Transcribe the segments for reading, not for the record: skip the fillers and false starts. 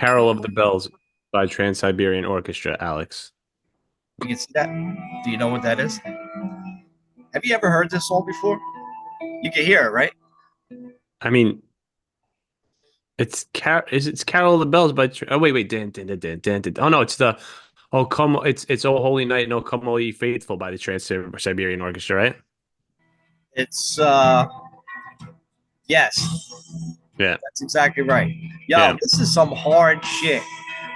Carol of the Bells by Trans-Siberian Orchestra, Alex. You can see that. Do you know what that is? Have you ever heard this song before? You can hear it, right? I mean, it's Carol of the Bells by oh wait, oh no, it's the oh come it's Oh Holy Night and Oh Come All Ye Faithful by the Trans-Siberian Orchestra, right? It's yes, Yeah. that's exactly right. Yo, Yeah. this is some hard shit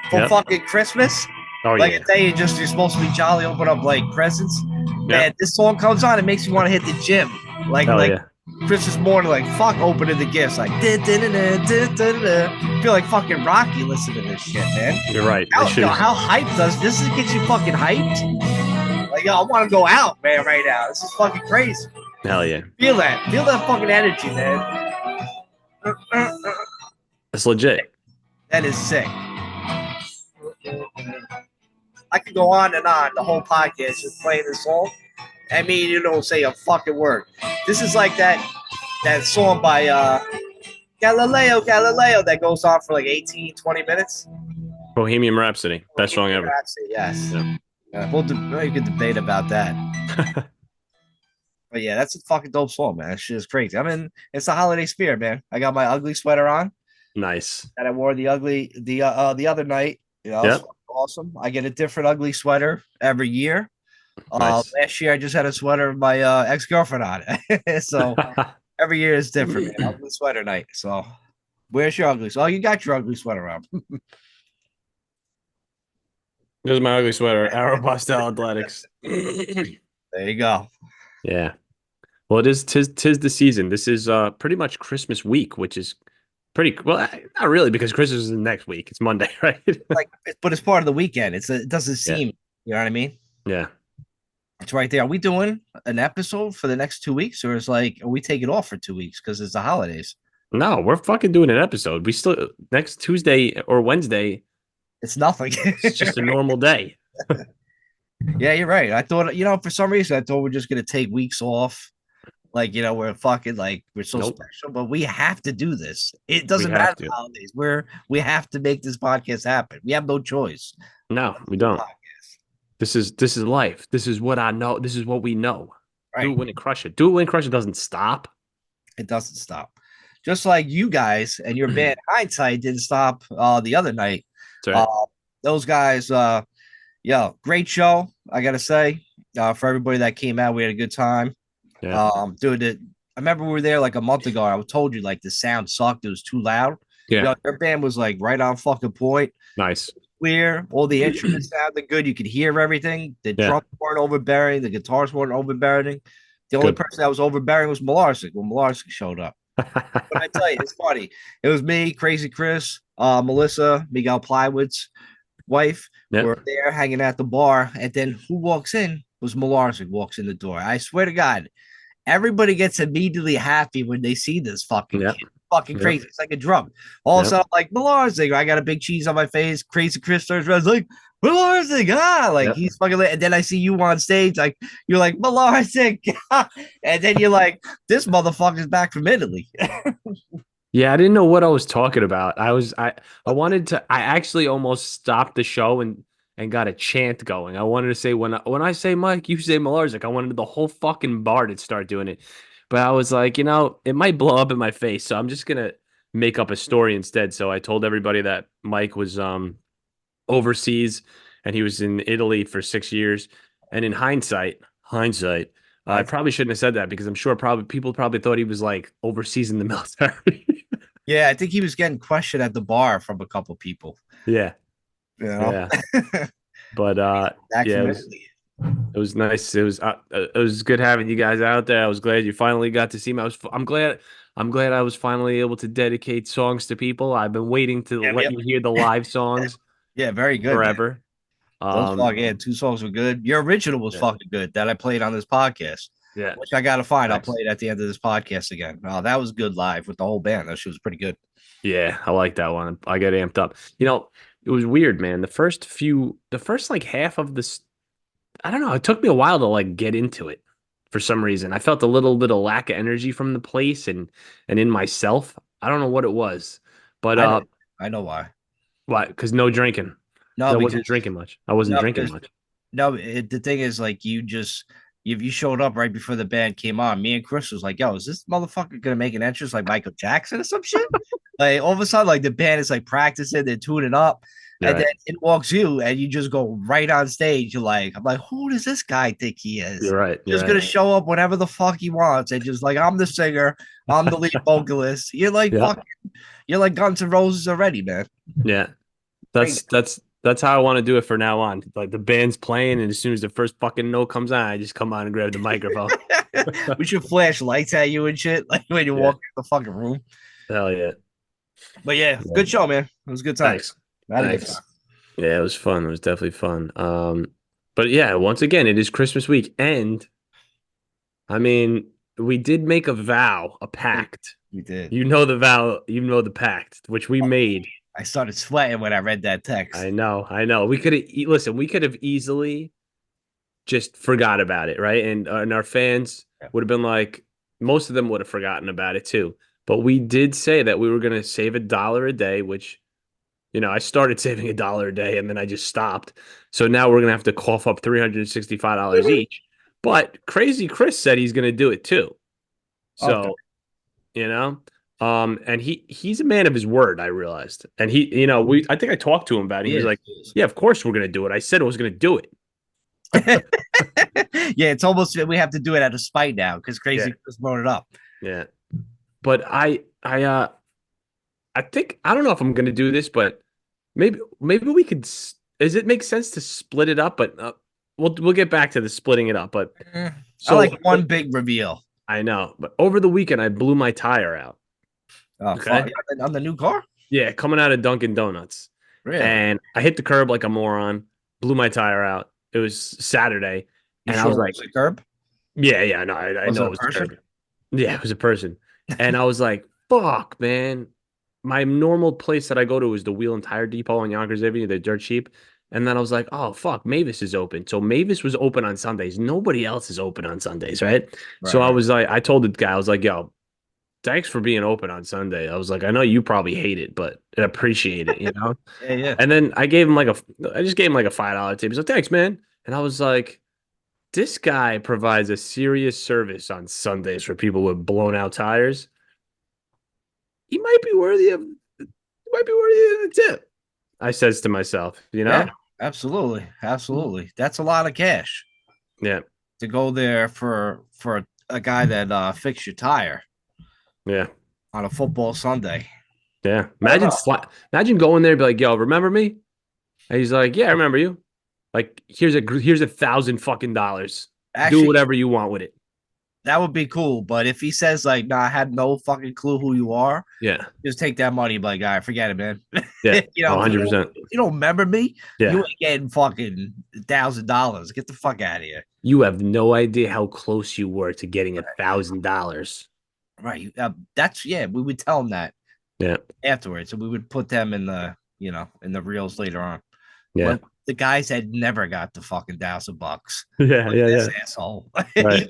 for Yep. fucking Christmas. Oh Like a yeah. day you're supposed to be jolly, open up like presents. Man, Yep. this song comes on, it makes you want to hit the gym. Like Hell like yeah. Christmas morning, like fuck opening the gifts, like feel like fucking Rocky listening to this shit, man. You're right. This How shit yo, is how hyped does this get you fucking hyped? Like yo, I want to go out, man, right now. This is fucking crazy. hell yeah. Feel that fucking energy, man. It's legit. That is sick. I could go on and on the whole podcast just playing this song. I mean, you don't say a fucking word. This is like that song by Galileo Galileo that goes on for like 18, 20 minutes. Bohemian Rhapsody. Best song ever. Yes. Yeah. We could debate about that. But yeah, that's a fucking dope song, man. That shit is crazy. I mean, it's a holiday spirit, man. I got my ugly sweater on Nice. that I wore the other night. You know, it's Yep. awesome. I get a different ugly sweater every year. Nice. Last year I just had a sweater with my ex-girlfriend on it. So every year is different, man. Ugly sweater night. So where's your ugly? Oh, you got your ugly sweater on. This is my ugly sweater. Aeropostale Athletics. There you go. Yeah. Well, tis the season. This is pretty much Christmas week, which is pretty well, not really because Christmas is next week. It's Monday, right? But it's part of the weekend. It doesn't Yeah. seem, you know what I mean? Yeah. It's right there. Are we doing an episode for the next 2 weeks, or is like are we taking off for 2 weeks because it's the holidays? No, we're fucking doing an episode. We still next Tuesday or Wednesday, It's nothing. it's just a normal day. Yeah, you're right. I thought, for some reason, I thought we're just gonna take weeks off. Like, we're fucking like we're so Nope. special, but we have to do this. It We doesn't matter have the to. holidays. We have to make this podcast happen. We have no choice. No, we don't. This is life. This is what I know. This is what we know. Do Right. it when it crush it. Do it when crush it doesn't stop. It doesn't stop. Just like you guys and your band Hindsight didn't stop the other night. That's Uh right. those guys, great show, I gotta say. For everybody that came out, we had a good time. Yeah. Dude, I remember we were there like a month ago. I told you like the sound sucked. It was too loud. Yeah. Their band was like right on fucking point, Nice. clear. All the instruments sounded good. You could hear everything. The Yeah. drums weren't overbearing. The guitars weren't overbearing. The only Good. person that was overbearing was Malarsic when Malarsic showed up. But I tell you, it's funny. It was me, Crazy Chris, Melissa, Miguel Plywood's wife Yeah. were there hanging at the bar. And then who walks in was Malarsic walks in the door. I swear to God, everybody gets immediately happy when they see this fucking Yeah. kid. Fucking Yeah. crazy. It's like a drum. All of a Yeah. sudden, I'm like, Malarsic. I got a big cheese on my face. Crazy Chris starts around, like, Malarsic. Like, Yeah. he's fucking lit. And then I see you on stage. Like, you're like, Malarsic. And then you're like, this motherfucker's back from Italy. Yeah, I didn't know what I was talking about. I wanted to I actually almost stopped the show and got a chant going. I wanted to say when I say Mike, you say Malarzik. I wanted the whole fucking bar to start doing it. But I was like, it might blow up in my face, so I'm just gonna make up a story instead. So I told everybody that Mike was overseas and he was in Italy for 6 years. And in hindsight, I probably shouldn't have said that because I'm sure probably people probably thought he was like overseas in the military. Yeah, I think he was getting questioned at the bar from a couple people. Yeah, You know, yeah. But back yeah, from it was Italy. it was nice. It was good having you guys out there. I was glad you finally got to see me. I'm glad I was finally able to dedicate songs to people. I've been waiting to Yeah, let yep. you hear the live songs Yeah, very good, man. forever. Those Um, fucking yeah, two songs were good. Your original was yeah, fucking good that I played on this podcast, yeah, which I gotta find. I'll play thanks. it at the end of this podcast again. Oh, that was good live with the whole band. That shit was pretty good. Yeah, I like that one. I got amped up. It was weird, man. The first like half of this, I don't know. It took me a while to like get into it for some reason. I felt a little bit of lack of energy from the place and in myself. I don't know what it was, but I know, I know why. Why? Because no drinking. No, Because I because wasn't drinking much. I wasn't no, drinking because much. no. The thing is, like, you just if you showed up right before the band came on, me and Chris was like, "Yo, is this motherfucker gonna make an entrance like Michael Jackson or some shit?" Like all of a sudden, like the band is like practicing, they're tuning up, and then Right. it walks you, and you just go right on stage. You're like, I'm like, who does this guy think he is? You're right. You're Just gonna right. show up whenever the fuck he wants, and just like I'm the singer, I'm the lead vocalist. You're like Yeah. fuck, you're like Guns N' Roses already, man. Yeah. Crazy. That's how I want to do it for now on. Like the band's playing, and as soon as the first fucking note comes on, I just come on and grab the microphone. We should flash lights at you and shit, like when you Yeah. walk in the fucking room. Hell yeah. But yeah, Yeah. good show, man. It was a good time. Thanks. I had a good time. Thanks. Yeah, it was fun. It was definitely fun. But yeah, once again, it is Christmas week, and I mean, we did make a vow, a pact. We did. You know the vow, you know the pact, which we made. I started sweating when I read that text. I know, I know. We could have listen. We could have easily just forgot about it, right? And our fans Yeah. would have been like, most of them would have forgotten about it too. But we did say that we were going to save $1 a day, which I started saving $1 a day and then I just stopped. So now we're going to have to cough up $365 each. But Crazy Chris said he's going to do it too. Okay. So, you know, and he's a man of his word, I realized. And I think I talked to him about it. He was Yes. like, "Yeah, of course we're going to do it. I said I was going to do it." Yeah, it's almost we have to do it out of spite now because Yeah. Crazy Chris brought it up. Yeah. But I think I don't know if I'm going to do this, but maybe we could. Does it make sense to split it up? But we'll get back to the splitting it up. But I so like one big reveal. I know, but over the weekend I blew my tire out. Oh, Okay, fuck. On the new car? yeah, coming out of Dunkin' Donuts, Really? and I hit the curb like a moron, blew my tire out. It was Saturday, You and I was sure it like, was a curb? yeah, yeah, no, I Was know it it a was person? curb. Yeah, it was a person, and I was like, fuck, man. My normal place that I go to is the Wheel and Tire Depot on Yonkers Avenue. They're dirt cheap. And then I was like, oh, fuck, Mavis is open. So Mavis was open on Sundays. Nobody else is open on Sundays, right? Right, So I right. was like, I told the guy, I was like, yo, thanks for being open on Sunday. I was like, I know you probably hate it, but I appreciate it. Yeah, yeah. And then I just gave him like a $5 tip. He's like, thanks, man. And I was like, this guy provides a serious service on Sundays for people with blown out tires. He might be worthy of a tip. I says to myself. Yeah, absolutely. Absolutely. That's a lot of cash Yeah, to go there for a guy that fixed your tire yeah, on a football Sunday. yeah. I don't know. Imagine going there and be like, yo, remember me? And he's like, yeah, I remember you. Like, here's $1,000 fucking. Do Actually, whatever you want with it. that would be cool. But if he says like, "Nah, I had no fucking clue who you are," Yeah, just take that money, like, guy, forget it, man. yeah. Oh, If 100%. you don't remember me, Yeah. you ain't getting fucking $1,000. Get the fuck out of here. You have no idea how close you were to getting $1,000. Right. That's yeah. We would tell them that Yeah, afterwards, and we would put them in the in the reels later on. yeah, But the guys had never got the fucking $1,000. yeah, Like yeah, this yeah. asshole. Right.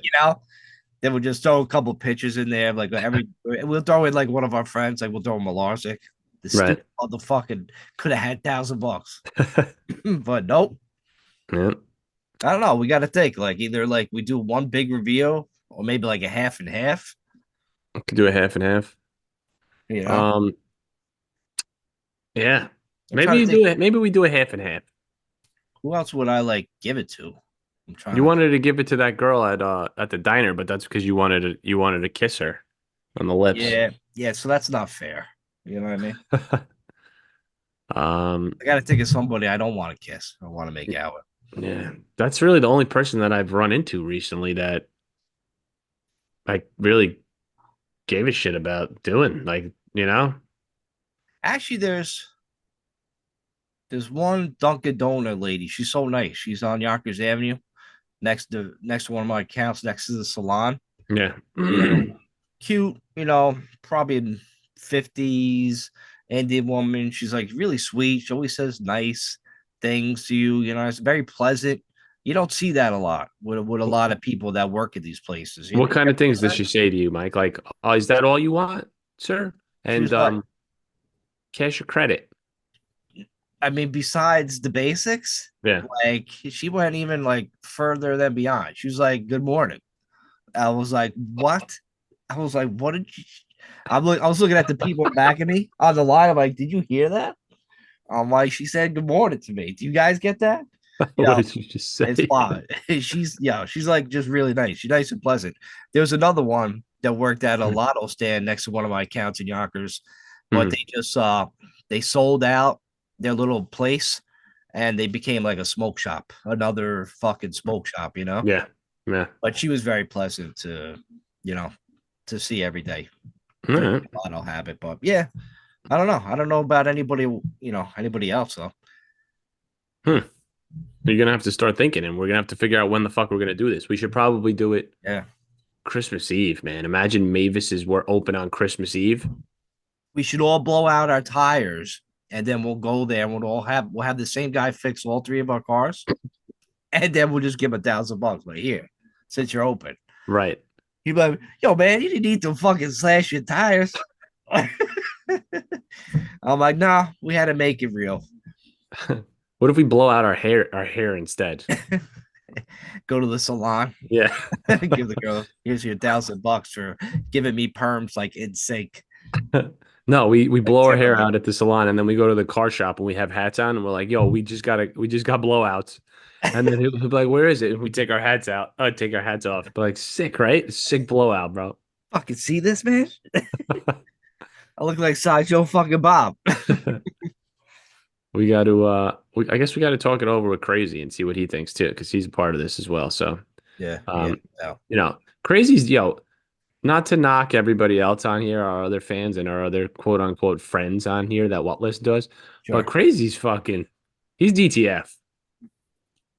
They would just throw a couple pictures in there, like we'll throw in like one of our friends, like we'll throw Malarzik. The Right. stupid motherfucking could have had $1,000, but nope. Yeah. I don't know. We got to think like either like we do one big reveal or maybe like a half and half. Could do a half and half. You know, Um, yeah. I'm trying to think. Maybe we do a half and half. Who else would I like give it to? I'm trying You to think. wanted to give it to that girl at the diner, but that's because you wanted to kiss her on the lips. Yeah, yeah. So that's not fair. You know what I mean? Um, I got to think of somebody I don't want to kiss. I want to make out with. yeah, that's really the only person that I've run into recently that I really gave a shit about doing. Like. Actually, there's one Dunkin' Donut lady. She's so nice. She's on Yonkers Avenue, next to one of my accounts, next to the salon. Yeah. You know, cute. Probably in 50s, Indian woman. She's like really sweet. She always says nice things to you. It's very pleasant. You don't see that a lot with a lot of people that work at these places. What kind of things does she say to you, Mike? Like, is that all you want, sir? She And was like, cash or credit? I mean, besides the basics, Yeah. like she went even like further than beyond. She was like, "Good morning." I was like, "What?" I was like, "What did you?" I was looking at the people back at me on the line. I'm like, "Did you hear that?" I'm like, "She said good morning to me. Do you guys get that?" You What know, did you just it's say? wild. She's like just really nice. She's nice and pleasant. There was another one that worked at a lotto stand next to one of my accounts in Yonkers, but Mhm. they sold out their little place and they became like a smoke shop, another fucking smoke shop, you know. Yeah. Yeah. But she was very pleasant you know, to see every day All during right. the lotto habit. But yeah, I don't know. I don't know about anybody, anybody else though. Hmm. You're gonna have to start thinking, and we're gonna have to figure out when the fuck we're gonna do this. We should probably do it Yeah. Christmas Eve, man. Imagine Mavis's were open on Christmas Eve. We should all blow out our tires and then we'll go there and we'll have the same guy fix all three of our cars and then we'll just give him $1,000 right here since you're open. Right. He'd be like, yo, man, you didn't need to fucking slash your tires. I'm like, nah, we had to make it real. What if we blow out our hair instead? Go to the salon, Yeah. give the girl, here's your $1,000 for giving me perms like in sync, No, we like blow our hair Timberlake. out at the salon and then we go to the car shop and we have hats on and we're like, yo, we just got blowouts. And then he'll be like, where is it? And we take our hats out, take our hats off. But like sick, right? Sick blowout, bro. Fucking see this, man? I look like Sideshow fucking Bob. We got to I guess we got to talk it over with Crazy and see what he thinks too, because he's a part of this as well. So Yeah, yeah, um, no, Crazy's not to knock everybody else on here, our other fans and our other quote unquote friends on here that what listen to us, but sure. Crazy's he's DTF.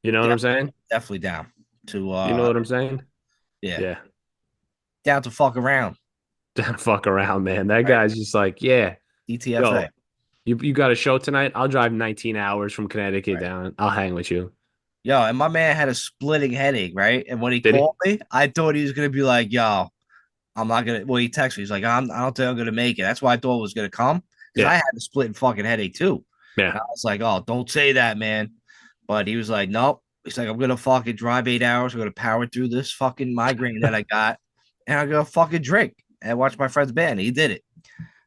You know what I'm Definitely, saying? definitely down to You know what I'm saying? yeah, Yeah. down to fuck around. Don't fuck around, man. That Right. guy's just like, yeah, DTFA. yo, you got a show tonight? I'll drive 19 hours from Connecticut Right. down. I'll hang with you. Yo, and my man had a splitting headache, right? And when he Did he? called me, I thought he was gonna be like, yo, I'm not gonna well, he texted me. He's like, I don't think I'm gonna make it. That's why I thought it was gonna come. Because I Yeah. had a splitting fucking headache too. Yeah. And I was like, oh, don't say that, man. But he was like, nope. He's like, I'm gonna fucking drive 8 hours. I'm gonna power through this fucking migraine that I got, and I'm gonna fucking drink and watch my friend's band. He did it,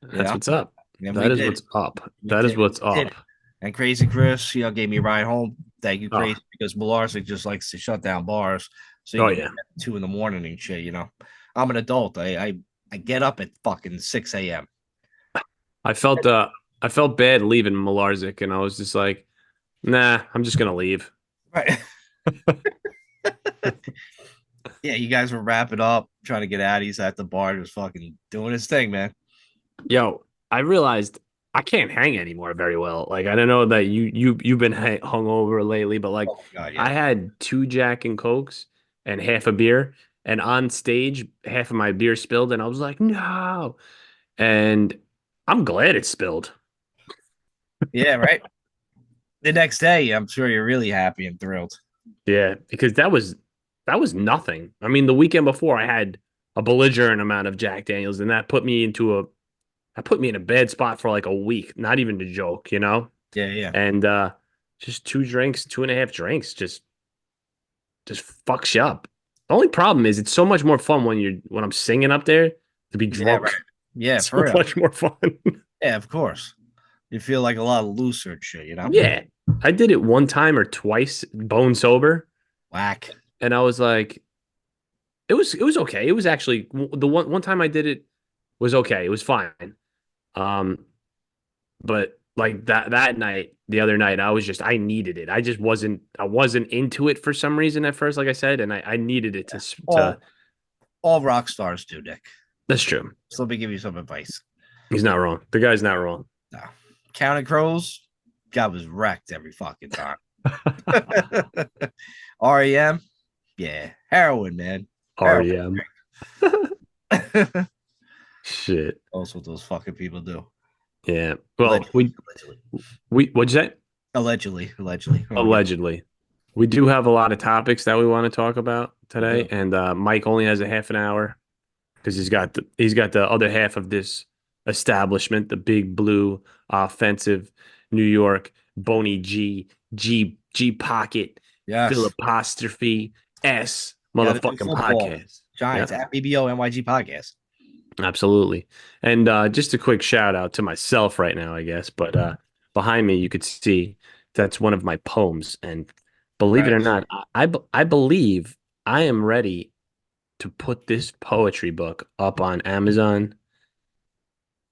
you That's know, what's up. and we That is did it. what's up. We That is did it. what's We did up. it. And Crazy Chris, gave me a ride home. Thank you, Oh, Crazy, because Malarsic just likes to shut down bars so you oh can be yeah. at 2 in the morning and shit. I'm an adult. I get up at fucking 6 a.m. I felt bad leaving Malarzik and I was just like, nah, I'm just gonna leave. Right. Yeah, you guys were wrapping up, trying to get out. He's at the bar, just fucking doing his thing, man. Yo, I realized I can't hang anymore very well. Like I don't know that you've been hungover lately, but like Oh my god, I yeah. had two Jack and Cokes and half a beer, and on stage half of my beer spilled, and I was like, no. And I'm glad it spilled. Yeah, right. The next day, I'm sure you're really happy and thrilled. Yeah, because that was nothing. I mean, the weekend before I had a belligerent amount of Jack Daniels, and that put me in a bad spot for like a week. Not even to joke, you know? Yeah, yeah. And just two drinks, two and a half drinks, just fucks you up. The only problem is it's so much more fun when I'm singing up there to be Yeah, right. drunk. Yeah, So for real. much more fun. Yeah, of course. You feel like a lot looser and shit. Yeah. I did it one time or twice bone sober, Whack. and I was like, it was okay. It was actually the one time I did it was okay. It was fine. Um, but like that night, the other night, I needed it. I wasn't into it for some reason at first, like I said, and I needed it to. All all rock stars do, Nick. That's true. So let me give you some advice. He's not wrong. The guy's not wrong. No. Counting Crows, God was wrecked every fucking time. REM, yeah. Heroin, man. Heroin. REM. Shit. That's what those fucking people do. Yeah. Well, Allegedly. Allegedly. what'd you say? Allegedly. Allegedly. Oh, yeah. Allegedly. We do have a lot of topics that we want to talk about We today, do. and Mike only has a half an hour because he's got the other half of this establishment, the big blue offensive New York Boney G Pocket, Phil Yes. apostrophe S Got to do motherfucking football. podcast. Giants Yep. at BBO NYG podcast. Absolutely. And just a quick shout out to myself right now, I guess. But behind me, you could see that's one of my poems. And believe it or Nice. not, I believe I am ready to put this poetry book up on Amazon,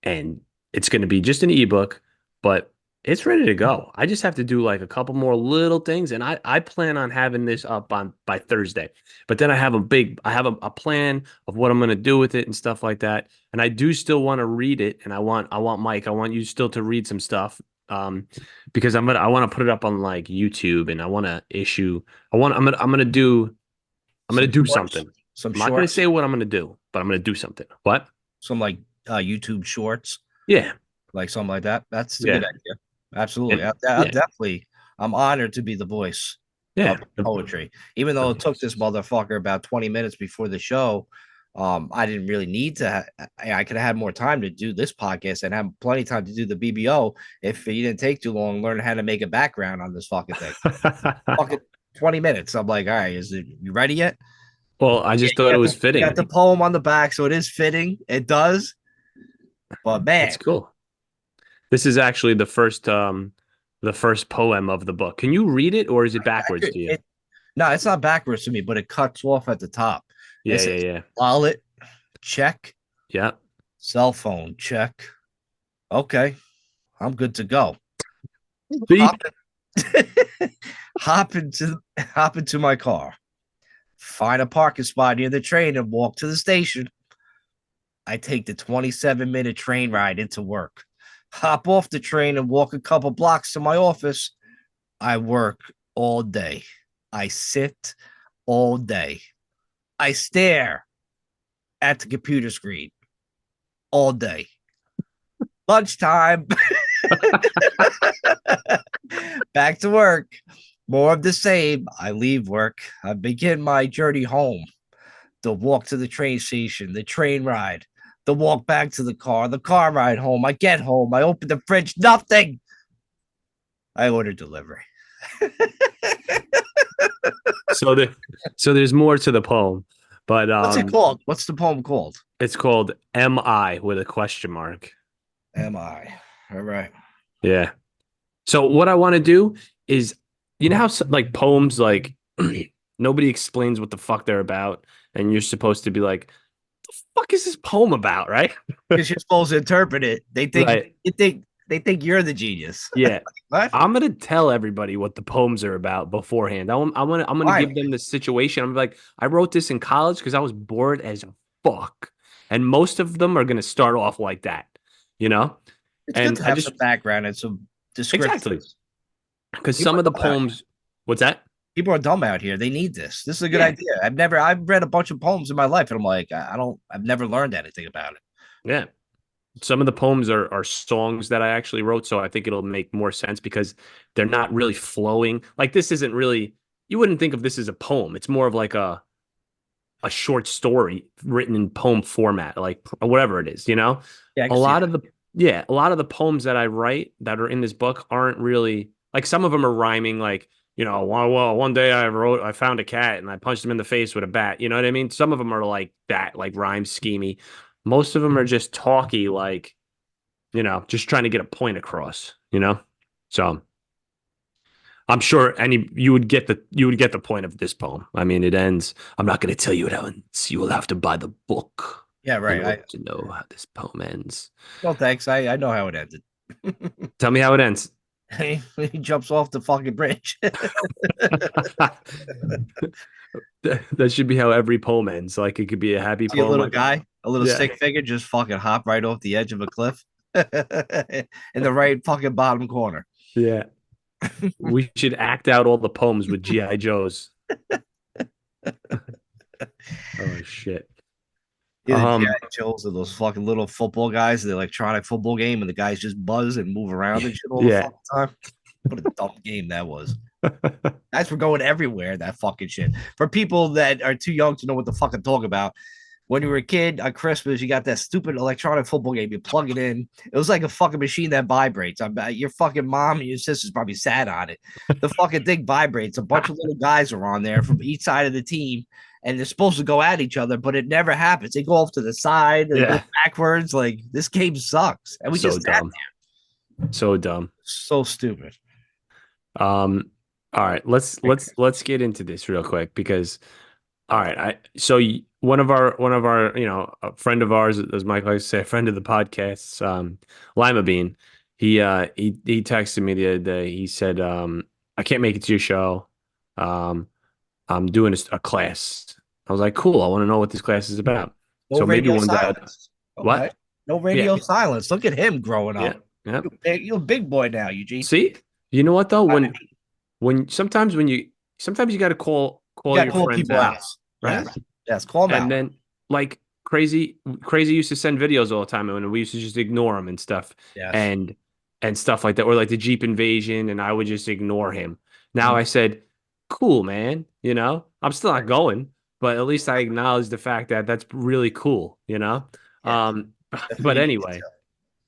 and it's going to be just an ebook, but it's ready to go. I just have to do like a couple more little things, and I plan on having this up on by Thursday. But then I have a plan of what I'm going to do with it and stuff like that. And I do still want to read it, and I want Mike, I want you still to read some stuff. Because I want to put it up on like YouTube, and I want to issue. I'm gonna Some do shorts. something. Some I'm not gonna shorts. say what I'm gonna do, but I'm gonna do something. What? Some like YouTube shorts, Yeah, like something like that. That's a good yeah, idea. Absolutely. and I yeah, definitely. I'm honored to be the voice yeah. of poetry, even though it took this motherfucker about 20 minutes before the show. I didn't really need to. I could have had more time to do this podcast and have plenty of time to do the BBO if you didn't take too long. Learn how to make a background on this fucking thing. Fucking 20 minutes. I'm like, all right, is it you ready yet? Well, I Yeah, just thought it was you got fitting. the poem on the back, so it is fitting. It does, but That's man, cool. This is actually the first poem of the book. Can you read it, or is it backwards to you? it no, it's not backwards to me, but it cuts off at the top. It Yeah, yeah, says yeah, wallet check, yeah. cell phone check. Okay, I'm good to go. See? Hop, hop into my car. Find a parking spot near the train and walk to the station. I take the 27-minute train ride into work. Hop off the train and walk a couple blocks to my office. I work all day. I sit all day. I stare at the computer screen all day. Lunchtime, back to work. More of the same. I leave work. I begin my journey home. The walk to the train station, the train ride, the walk back to the car ride home. I get home. I open the fridge. Nothing. I order delivery. So the so there's more to the poem, but What's it called? What's the poem called? it's called "Am I" with a question mark. Am I? All right. Yeah. So what I want to do is, you know how like poems, like nobody explains what the fuck they're about, and you're supposed to be like, "The fuck is this poem about?" Right? Because you're supposed to interpret it. Right. They think you're the genius. Yeah. What? I'm gonna tell everybody what the poems are about beforehand. I'm gonna Why? give them the situation. I'm like, I wrote this in college because I was bored as fuck, and most of them are gonna start off like that, you know. It's good And to I have some just background and some exactly descriptions. because People some are of the dumb out here. poems. What's that? People are dumb out here. They need this. This is a good Yeah, idea. I've read a bunch of poems in my life, and I'm like, I've never learned anything about it. yeah. Some of the poems are songs that I actually wrote, so I think it'll make more sense because they're not really flowing. Like this isn't really. You wouldn't think of this as a poem. It's more of like a short story written in poem format, like whatever it is, you know? Yeah, I A can see lot that. of the yeah, a lot of the poems that I write that are in this book aren't really like some of them are rhyming like, one day I found a cat and I punched him in the face with a bat. You know what I mean? Some of them are like that, like rhyme schemy. Most of them are just talky, like, just trying to get a point across, you know? So I'm sure you would get the point of this poem. I mean, it ends. I'm not going to tell you what ends. You will have to buy the book Yeah, in right. order to know how this poem ends. No thanks. I know how it ended. Tell me how it ends. He jumps off the fucking bridge. That should be how every poem ends. Like it could be a happy See a poem. little Like, guy, a little yeah, stick figure, just fucking hop right off the edge of a cliff in the right fucking bottom corner. yeah. We should act out all the poems with GI Joes. Oh shit. Yeah, the Um, GI Joes are those fucking little football guys, the electronic football game, and the guys just buzz and move around and shit all the yeah. fucking time. What a dumb game that was. Guys were going everywhere, that fucking shit. For people that are too young to know what the fuck I'm talking about, when you were a kid on Christmas, you got that stupid electronic football game. You plug it in. It was like a fucking machine that vibrates. I bet your fucking mom and your sisters probably sat on it. The fucking thing vibrates. A bunch of little guys are on there from each side of the team, and they're supposed to go at each other, but it never happens. They go off to the side, they go Yeah. backwards. Like this game sucks, and we So just sat dumb. So dumb. there. So stupid. Um, all right, let's get into this real quick because all right, one of our a friend of ours, as Mike likes to say, a friend of the podcast, Lima Bean, he texted me the other day. He said, I can't make it to your show. Um, I'm doing a class. I was like, cool. I want to know what this class is about. No So maybe radio one day, silence. Okay. what? No Yeah, radio silence. Look at him growing yeah, up. yeah. You're a big boy now, Eugene. See, you know what though? I When sometimes you got to You call got to your call friends people out. out, right? Yes. Yes. Call them And out. then like crazy used to send videos all the time, and we used to just ignore him and stuff, Yes. and stuff like that, or like the Jeep invasion, and I would just ignore him. Now Mhm. I said, cool, man. I'm still not going, but at least I acknowledge the fact that that's really cool. Yes. Um, That's what but you need to anyway,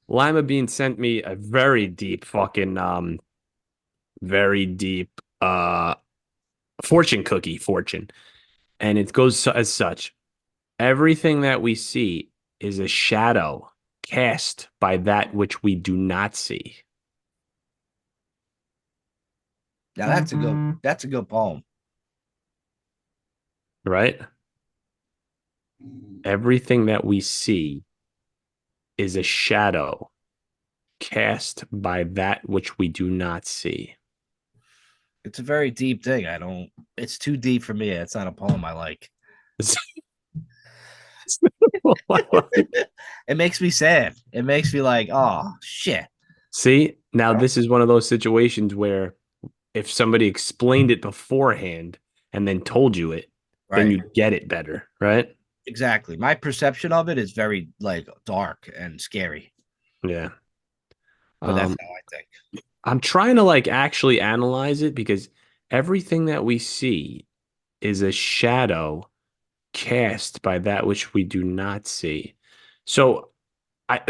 Lima Bean sent me a very deep fucking very deep fortune, and it goes as such. Everything that we see is a shadow cast by that which we do not see, Now that's a good poem. right? Everything that we see is a shadow cast by that which we do not see. It's a very deep thing. I don't it's too deep for me. It's not a poem I like. It makes me sad. It makes me like, oh shit. See, now this is one of those situations where if somebody explained it beforehand and then told you it, then Right. you get it better, right? Exactly. My perception of it is very like dark and scary, Yeah. but that's Um, how I think. I'm trying to like actually analyze it because everything that we see is a shadow cast by that which we do not see. So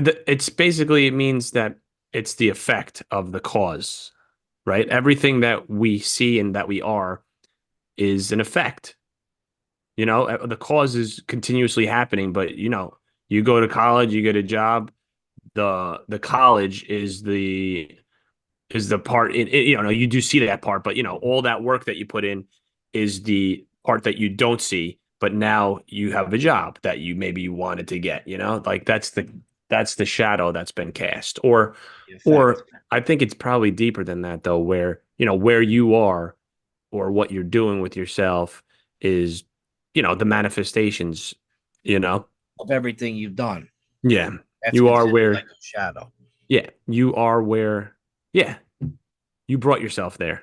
it's basically it means that it's the effect of the cause, right? Everything that we see and that we are is an effect. The cause is continuously happening, but you go to college, you get a job, the college is the part you do see that part, but all that work that you put in is the part that you don't see, but now you have a job that you wanted to get, like that's the shadow that's been cast. or The effect. or I think it's probably deeper than that though, where you are or what you're doing with yourself is the manifestations, you know Of everything you've done. yeah, That's you are considered where like a shadow. yeah you are where yeah you brought yourself there,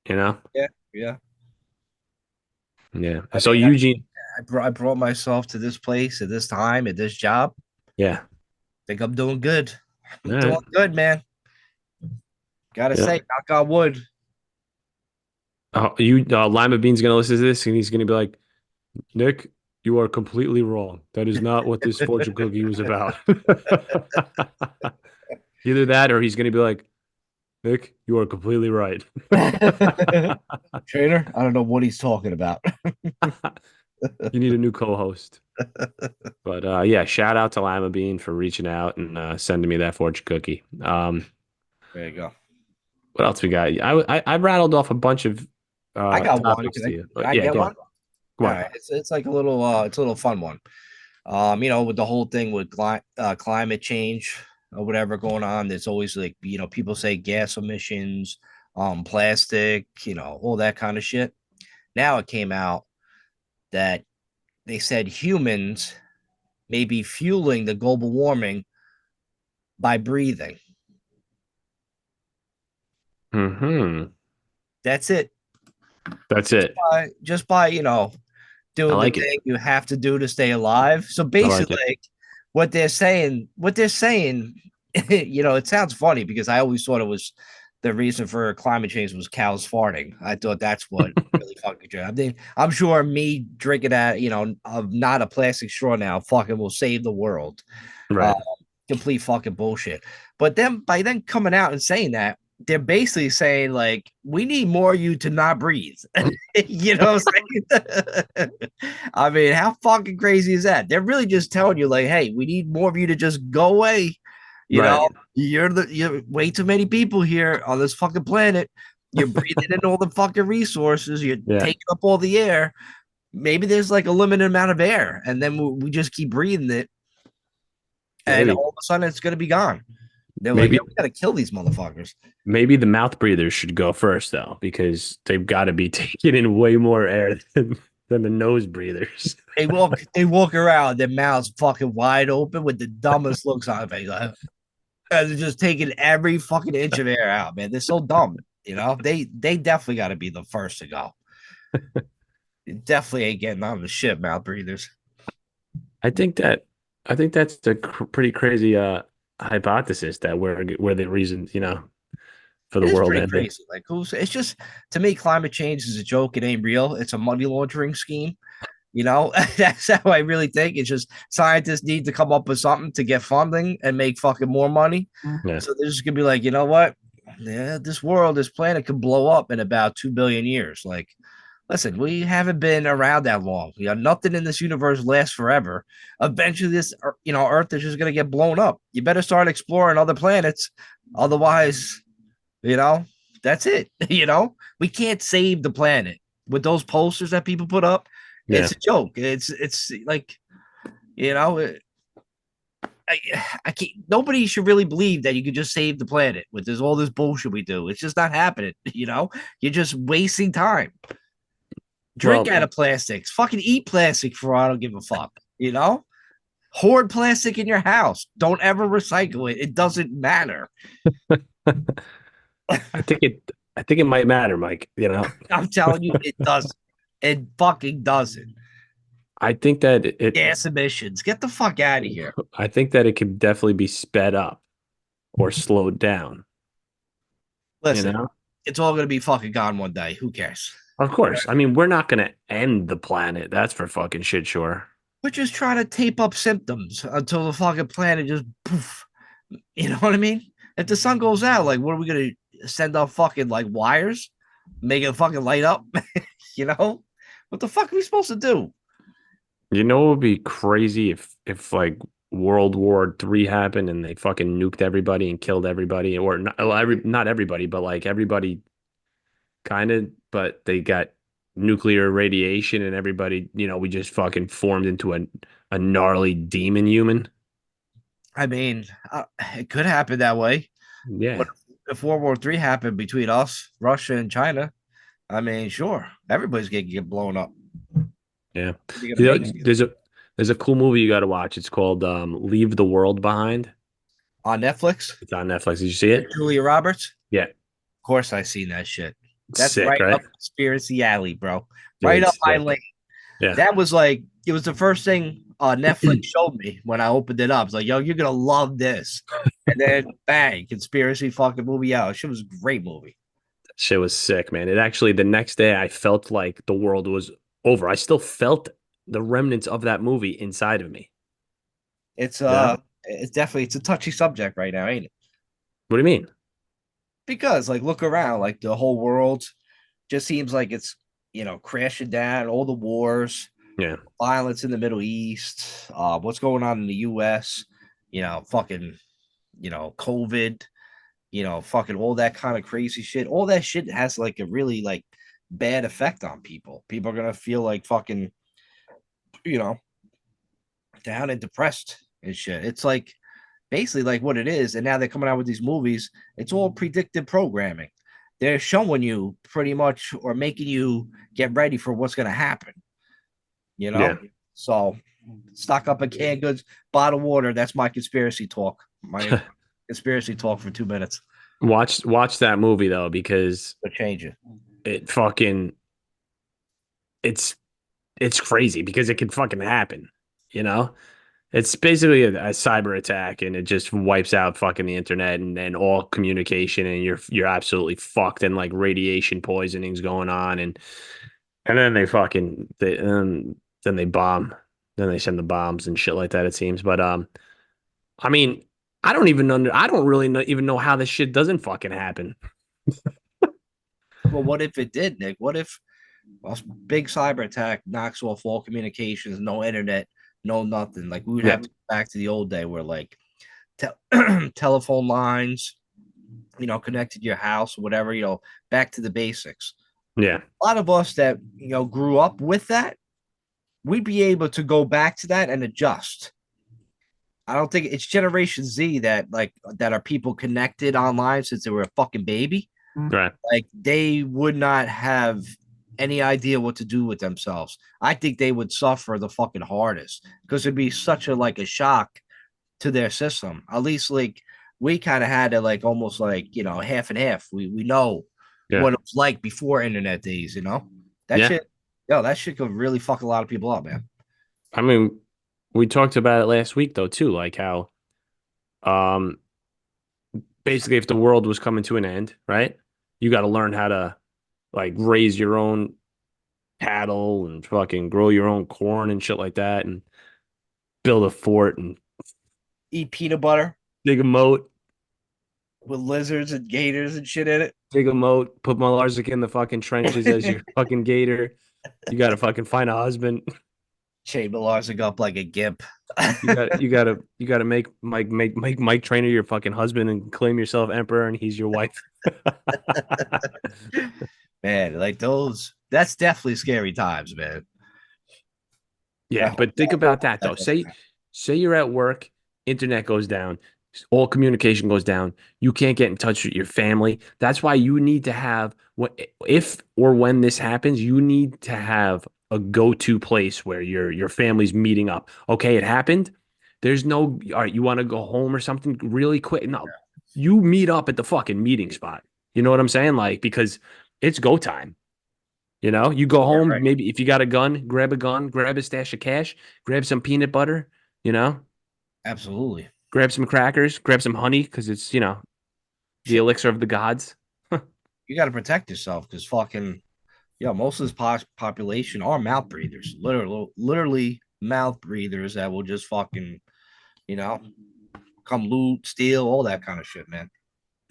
you know Yeah. Yeah. yeah. I So mean, Eugene, I brought myself to this place at this time at this job. yeah, Think I'm doing good. all I'm doing right, good, man. Gotta yeah. say, knock on wood. Lima Bean's gonna listen to this and he's gonna be like, Nick, you are completely wrong. That is not what this fortune cookie was about. Either that or he's gonna be like, Nick, you are completely right. Trainer, I don't know what he's talking about. You need a new co-host. But yeah, shout out to Lima Bean for reaching out and sending me that fortune cookie. There you go. What else we got? I rattled off a bunch of I got one. topics to you, Can but I yeah, get go one? on. Go All on. right. It's like a little it's a little fun one. With the whole thing with climate change or whatever going on, there's always like, people say gas emissions, plastic, all that kind of shit. Now it came out that they said humans may be fueling the global warming by breathing. Hmm. That's it. That's it. Just by I doing the like it. thing you have to do to stay alive. So I like basically, it. like, what they're saying, it sounds funny because I always thought it was the reason for climate change was cows farting. I thought that's what really fucking true. I mean, I'm sure me drinking that, of not a plastic straw now, fucking will save the world. Uh, Right. Complete fucking bullshit. But then by then coming out and saying that, they're basically saying like, we need more of you to not breathe. You know what I'm saying? I mean, how fucking crazy is that? They're really just telling you like, hey, we need more of you to just go away. You Right. know, you're way too many people here on this fucking planet. You're breathing in all the fucking resources. You're Yeah. taking up all the air. Maybe there's like a limited amount of air, and then we just keep breathing it, and Maybe. all of a sudden it's gonna be gone. They're like, Maybe yo, we gotta kill these motherfuckers. maybe the mouth breathers should go first though, because they've got to be taking in way more air than the nose breathers. They walk around, their mouths fucking wide open with the dumbest looks on their face. Like, and they're just taking every fucking inch of air out, man. They're so dumb. They definitely got to be the first to go. Definitely ain't getting on the ship, mouth breathers. I think that I think that's the pretty crazy hypothesis that we're the reason, for the It is world pretty ending. crazy. Like, who's it's just to me, climate change is a joke. It ain't real. It's a money laundering scheme. That's how I really think. It's just scientists need to come up with something to get funding and make fucking more money. Yeah. So they're just gonna be like, you know what? Yeah, this planet could blow up in about 2 billion years. Like, listen, we haven't been around that long. Nothing in this universe lasts forever. Eventually, Earth is just gonna get blown up. You better start exploring other planets, otherwise, you know, that's it. We can't save the planet with those posters that people put up. Yeah. It's a joke. It's like, you know, I, I can't. Nobody should really believe that you could just save the planet with all this bullshit we do. It's just not happening. You're just wasting time. Drink Well, out of plastics. Fucking eat plastic for I don't give a fuck. Hoard plastic in your house. Don't ever recycle it. It doesn't matter. I think it might matter, Mike, I'm telling you, it doesn't. It fucking doesn't. I think that Gas emissions. Get the fuck out of here. I think that it could definitely be sped up or slowed down, you Listen, know? it's all gonna be fucking gone one day. Who cares? Of course. I mean, we're not going to end the planet. That's for fucking shit sure. We're just trying to tape up symptoms until the fucking planet just poof. You know what I mean? If the sun goes out, like, what are we gonna send up fucking like wires, make it fucking light up? you know, what the fuck are we supposed to do? You know, it would be crazy if like World War III happened and they fucking nuked everybody and killed everybody, or not, well, not everybody, but like everybody kind of, but they got nuclear radiation and everybody, we just fucking formed into a gnarly demon human. I mean, it could happen that way. But Yeah. if World War III happened between us, Russia, and China, I mean, sure, everybody's gonna get blown up. Yeah. You're gonna make it There's a cool movie you got to watch. It's called Leave the World Behind. on Netflix. It's on Netflix. Did you see it? Julia Roberts. Yeah. Of course, I seen that shit. It's That's sick, right right? up conspiracy alley, bro. Dude, Right up it's my sick. lane. Yeah. That was like it was the first thing Netflix showed me when I opened it up. It's like, yo, you're gonna love this. And then bang, conspiracy fucking movie out. Shit was a great movie. Shit was sick, man. It actually, the next day, I felt like the world was over. I still felt the remnants of that movie inside of me. It's Yeah. it's definitely it's a touchy subject right now, ain't it? What do you mean? Because like look around, like the whole world just seems like it's crashing down, all the wars, Yeah. violence in the Middle East, what's going on in the US, fucking, COVID, fucking all that kind of crazy shit. All that shit has like a really like bad effect on people. People are gonna feel like fucking, you know, down and depressed and shit. It's like basically like what it is. And now they're coming out with these movies. It's all predictive programming. They're showing you pretty much or making you get ready for what's gonna happen. You Yeah. know, so stock up on canned goods, bottled water. That's my conspiracy talk. My conspiracy talk for 2 minutes. Watch that movie though, because To change it. it fucking it's it's crazy because it can fucking happen, you know? It's basically a cyber attack, and it just wipes out fucking the internet and all communication, and you're absolutely fucked, and like radiation poisoning's going on, and then then they bomb, then they send the bombs and shit like that. It seems, but I mean, I don't really even know how this shit doesn't fucking happen. Well, what if it did, Nick? What if a big cyber attack knocks off all communications, no internet, no nothing? Like we would Yeah, have to go back to the old day where like telephone lines, connected to your house, whatever, back to the basics. yeah, A lot of us that, grew up with that, we'd be able to go back to that and adjust. I don't think it's Generation Z that are people connected online since they were a fucking baby. right. Like they would not have any idea what to do with themselves. I think they would suffer the fucking hardest because it'd be such a shock to their system. At least like we kind of had it like almost like half and half. We know Yeah, what it was like before internet days. That yeah. shit. Yo, that shit could really fuck a lot of people up, man. I mean, we talked about it last week though too, like how um basically if the world was coming to an end, right? You got to learn how to like raise your own cattle and fucking grow your own corn and shit like that and build a fort and Eat peanut butter dig a moat, with lizards and gators and shit in it. put Malarzik in the fucking trenches as your fucking gator. You got to fucking find a husband. Chain Malarzik up like a gimp. You got to make Mike Trainer your fucking husband and claim yourself emperor and he's your wife. Man, like those, that's definitely scary times, man. I Yeah, hope but think about that though. Say you're at work, internet goes down, all communication goes down. You can't get in touch with your family. That's why you need to have what if or when this happens, you need to have a go-to place where your family's meeting up. Okay, it happened. There's no, all right, you want to go home or something really quick. No, you meet up at the fucking meeting spot. You know what I'm saying? Like, because it's go time. You go yeah, home, right. maybe if you got a gun, grab a stash of cash, grab some peanut butter, you know, Absolutely. grab some crackers, grab some honey because it's, the Shit, elixir of the gods. you got to protect yourself because fucking, most of this population are mouth breathers, literally mouth breathers that will just fucking, you know, come loot, steal, all that kind of shit, man.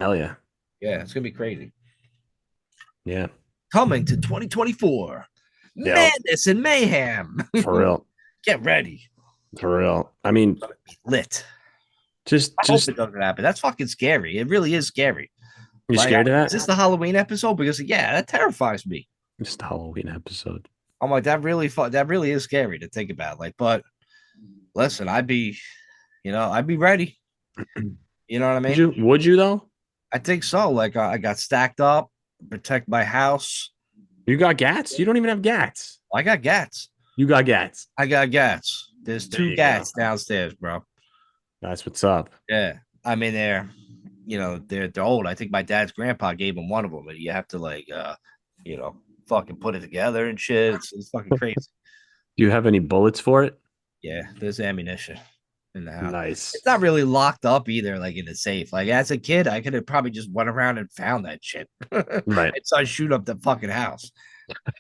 Hell yeah. Yeah, it's gonna be crazy. Yeah. Coming to 2024, Yeah. madness and mayhem. For real. Get ready, For real. I mean, lit. just, I hope just, it doesn't happen. That's fucking scary. It really is scary. you Like, scared of is this that? the Halloween episode? Because yeah, that terrifies me. Just the Halloween episode. I'm like, that really is scary to think about. Like, but listen, I'd be ready. You know what I Would mean? you, would you though? I think so. Like, I got stacked up, protect my house. You got gats? You don't even have gats. I got gats. You got gats. I got gats. There's There two you go. gats downstairs, bro. That's what's up. Yeah, I mean they're old. I think my dad's grandpa gave him one of them, and you have to you know, fucking put it together and shit. It's fucking crazy. Do you have any bullets for it? Yeah, there's ammunition in the house. Nice. It's not really locked up either, like in the safe. Like as a kid, I could have probably just went around and found that shit. And Right. started shooting up the fucking house.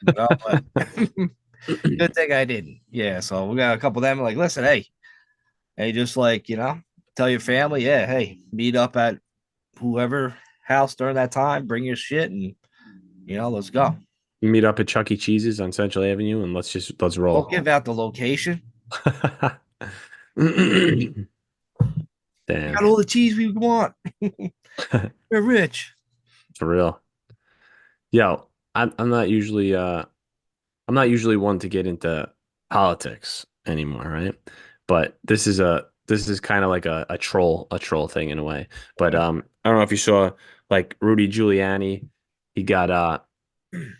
But good thing I didn't. Yeah, so we got a couple of them like, listen, hey, just like, tell your family, yeah, hey, meet up at whoever house during that time, bring your shit and let's go. Meet up at Chuck E. Cheese's on Central Avenue and let's Don't roll. give out the location. We Damn. got all the cheese we want. We're rich. For real. Yo, I'm not usually one to get into politics anymore, right? But this is kind of like a troll thing in a way. But I don't know if you saw like Rudy Giuliani, he got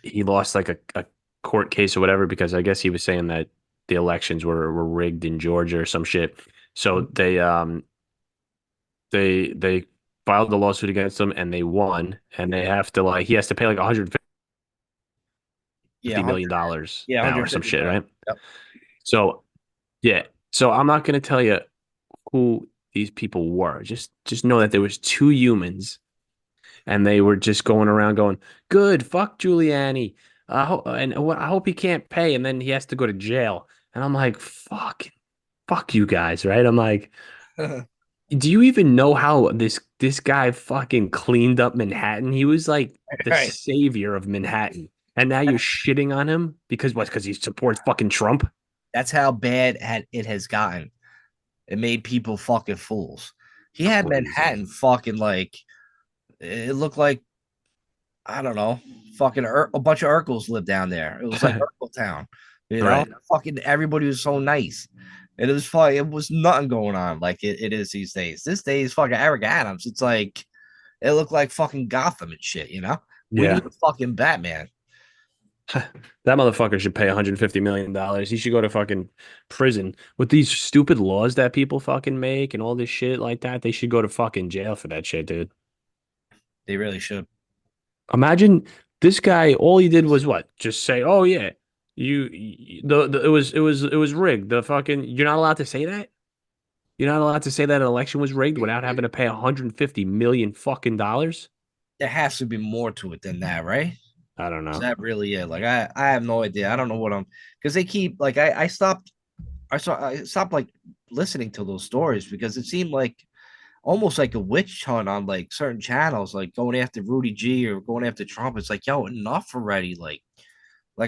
he lost like a court case or whatever because I guess he was saying that the elections were rigged in Georgia or some shit. So they filed the lawsuit against him and they won and they have to like he has to pay like 150 Yeah, million dollars yeah, now or some 150 shit, million. right? Yep. So yeah. So I'm not going to tell you who these people were. Just know that there was two humans and they were just going around going, "Good, fuck Giuliani. I hope he can't pay and then he has to go to jail." And I'm like, fuck you guys, right? I'm like, do you even know how this guy fucking cleaned up Manhattan? He was like the Right. savior of Manhattan. And now you're shitting on him because what? Because he supports fucking Trump? That's how bad it has gotten. It made people fucking fools. He had Crazy. Manhattan fucking like it looked like I don't know, fucking a bunch of Urkels lived down there. It was like Urkel Town, you know. Right. Fucking everybody was so nice, and it was fun. It was nothing going on like it is these days. This day is fucking Eric Adams. It's like it looked like fucking Gotham and shit. You know, we Yeah. need a fucking Batman. That motherfucker should pay $150 million. He should go to fucking prison. With these stupid laws that people fucking make and all this shit like that, they should go to fucking jail for that shit, dude. They really should. Imagine this guy, all he did was what? Just say, "Oh yeah, the it was rigged." The fucking you're not allowed to say that? You're not allowed to say that an election was rigged without having to pay 150 million fucking dollars? There has to be more to it than that, right? I don't Is know. that really it? Like I have no idea. I don't know what I'm because they keep like I stopped like listening to those stories because it seemed like almost like a witch hunt on like certain channels, like going after Rudy G or going after Trump. It's like, yo, enough already. Like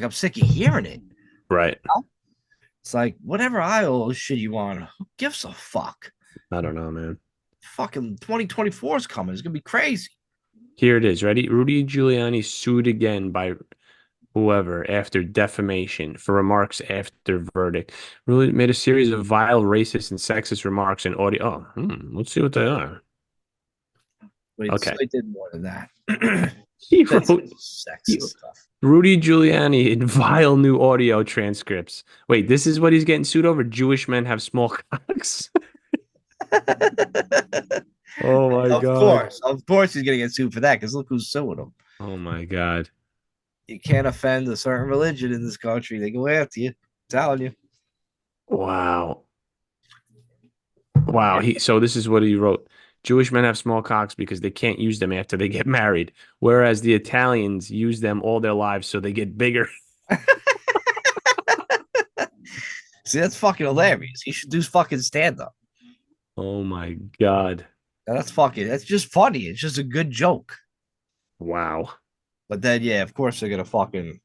I'm sick of hearing it. Right. It's like whatever aisle shit you want. Who gives a fuck? I don't know, man. Fucking 2024 is coming. It's gonna be crazy. Here it is. Ready? Rudy Giuliani sued again by whoever after defamation for remarks after verdict. Really made a series of vile, racist, and sexist remarks in audio. Oh, let's see what they are. But Okay. it did more than that. He That's wrote he, sexist stuff. Rudy Giuliani in vile new audio transcripts. Wait, this is what he's getting sued over? Jewish men have small cocks. Oh my God. Of course, he's gonna get sued for that because look who's suing him. Oh my God. You can't offend a certain religion in this country. They go after you. I'm telling you. Wow. Wow. So this is what he wrote. Jewish men have small cocks because they can't use them after they get married, whereas the Italians use them all their lives so they get bigger. See, that's fucking hilarious. He should do fucking stand up. Oh my God. That's just funny. It's just a good joke. Wow. But then, yeah, of course they're gonna fucking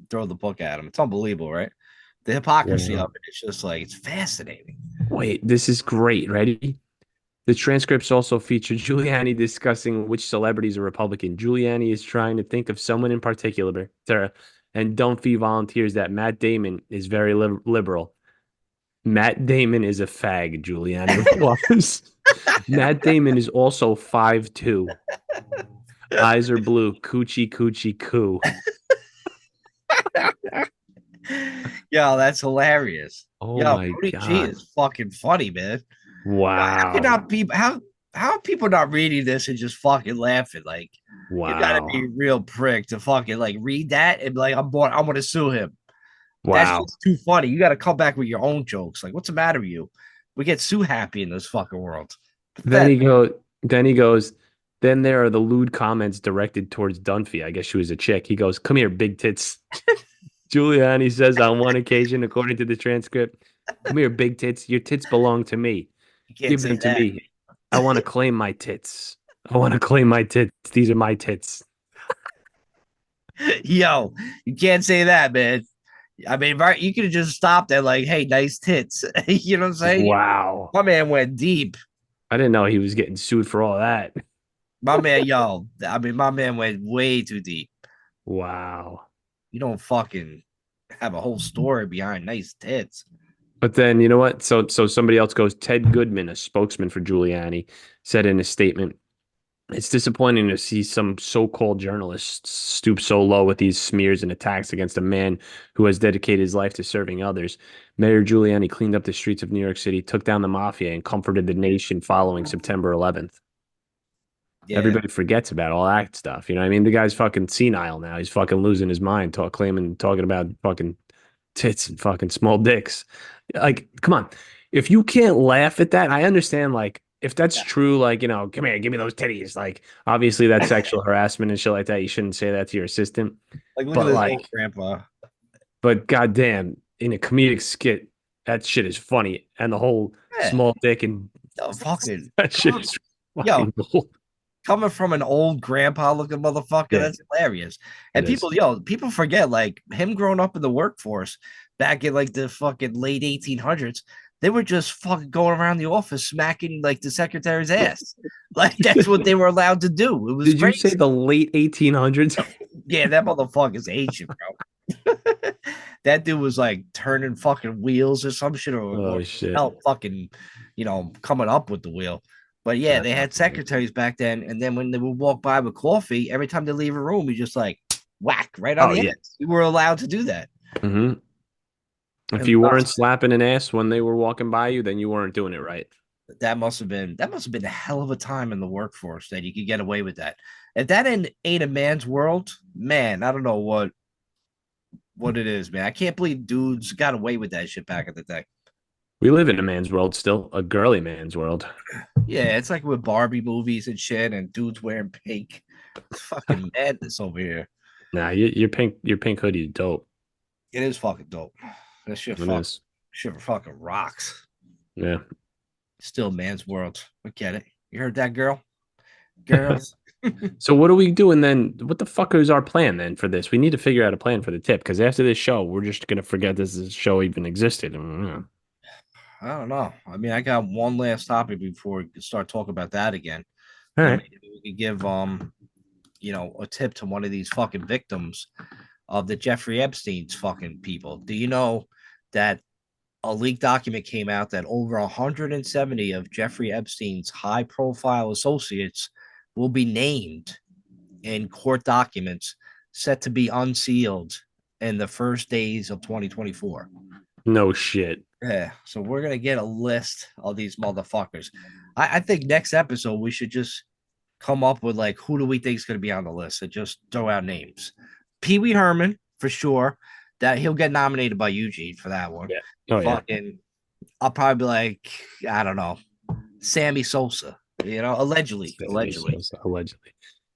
throw the book at him. It's unbelievable, right? The hypocrisy Wow. of it. It's just like it's fascinating. Wait, this is great. Ready? The transcripts also feature Giuliani discussing which celebrities are Republican. Giuliani is trying to think of someone in particular, and Dunphy volunteers that Matt Damon is very liberal. Matt Damon is a fag, Giuliani replies. Matt Damon is also 5'2". Eyes are blue. Coochie coochie coo. Yo, that's hilarious. Oh Yo, my Rudy G God. is fucking funny, man. How can Wow. not people how are people not reading this and just fucking laughing? Like you gotta be Wow. a real prick to fucking like read that and be like, I'm gonna sue him. That's Wow. just too funny. You gotta come back with your own jokes. Like, what's the matter with you? We get sue happy in this fucking world. Then Pathetic. he go then he goes, then there are the lewd comments directed towards Dunphy. I guess she was a chick. He goes, "Come here, big tits." Giuliani says on one occasion, according to the transcript, "Come here, big tits. Your tits belong to me. You can't Give say them to that. me. I want to claim my tits. I want to claim my tits. These are my tits." Yo, you can't say that, man. I mean, right? You could have just stopped at like, hey, nice tits. You know what I'm saying? Wow. My man went deep. I didn't know he was getting sued for all that. My man, yo, I mean, my man went way too deep. Wow. You don't fucking have a whole story behind nice tits. But then you know what? So somebody else goes, Ted Goodman, a spokesman for Giuliani, said in a statement, "It's disappointing to see some so-called journalists stoop so low with these smears and attacks against a man who has dedicated his life to serving others. Mayor Giuliani cleaned up the streets of New York City, took down the mafia, and comforted the nation following September 11th." Yeah. Everybody forgets about all that stuff. You know what I mean? The guy's fucking senile now. He's fucking losing his mind, talking about fucking tits and fucking small dicks. Like, come on. if you can't laugh at that, I understand like if that's Yeah. true, like, come here, give me those titties. Like, obviously that's sexual harassment and shit like that. You shouldn't say that to your assistant. Like, look at But this old like, grandpa. but goddamn, in a comedic skit, that shit is funny. And the whole Yeah. small dick and Yo, fucking that shit coming, is yo, fucking gold. coming from an old grandpa looking motherfucker, Yeah, that's hilarious. it And is. people forget like him growing up in the workforce back in like the fucking late 1800s. They were just fucking going around the office smacking like the secretary's ass. Like that's what they were allowed to do. It was Did you say crazy. the late 1800s? Yeah, that motherfucker's ancient, bro. That dude was like turning fucking wheels or some shit, or Oh shit. help fucking, coming up with the wheel. But yeah, That's they had funny. secretaries back then, and then when they would walk by with coffee, every time they leave a room, you just like whack right on Oh the yeah. ass. You were allowed to do that. Hmm. If And you weren't slapping an ass when they were walking by you, then you weren't doing it right. that must have been a hell of a time in the workforce that you could get away with that. If that ain't a man's world, man, I don't know what it is, man. I can't believe dudes got away with that shit back in the day. We live in a man's world still, a girly man's world. Yeah, it's like with Barbie movies and shit, and dudes wearing pink. It's fucking madness over here. Nah, your pink hoodie is dope. It is fucking dope. That It is. shit fucking rocks. Yeah. Still man's world. I get it. You heard that, girl? Girls. So what are we doing then? What the fuck is our plan then for this? We need to figure out a plan for the tip because after this show, we're just gonna forget this show even existed. I don't know. I mean, I got one last topic before we start talking about that again. All right. Maybe we could give a tip to one of these fucking victims of the Jeffrey Epstein's fucking people. Do you know that a leaked document came out that over 170 of Jeffrey Epstein's high profile associates will be named in court documents set to be unsealed in the first days of 2024. No shit. Yeah, so we're gonna get a list of these motherfuckers. I think next episode we should just come up with like who do we think is gonna be on the list and just throw out names. Pee Wee Herman for sure. That he'll get nominated by Eugene for that one. Yeah. Oh yeah. Fucking, I'll probably be like, I don't know, Sammy Sosa. Allegedly. Allegedly.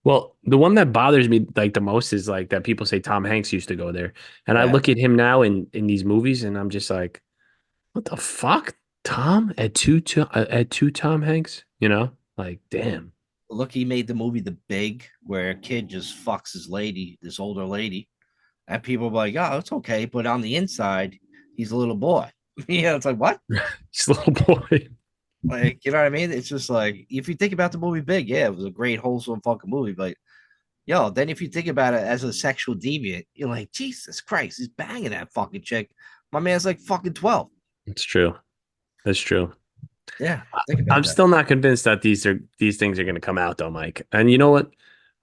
Well, the one that bothers me like the most is like that people say Tom Hanks used to go there. And I Yeah. look at him now in these movies and I'm just like, what the fuck? Tom at two Tom Hanks? Like damn. Look, he made the movie The Big, where a kid just fucks his lady, this older lady, and people are like, "Oh, it's okay," but on the inside, he's a little boy. It's like what? This little boy. Like, you know what I mean? It's just like if you think about the movie Big, yeah, it was a great wholesome fucking movie, but then if you think about it as a sexual deviant, you're like, Jesus Christ, he's banging that fucking chick. My man's like fucking 12. It's true. That's true. Yeah, think about I'm that. still not convinced that these things are going to come out though, Mike. And you know what?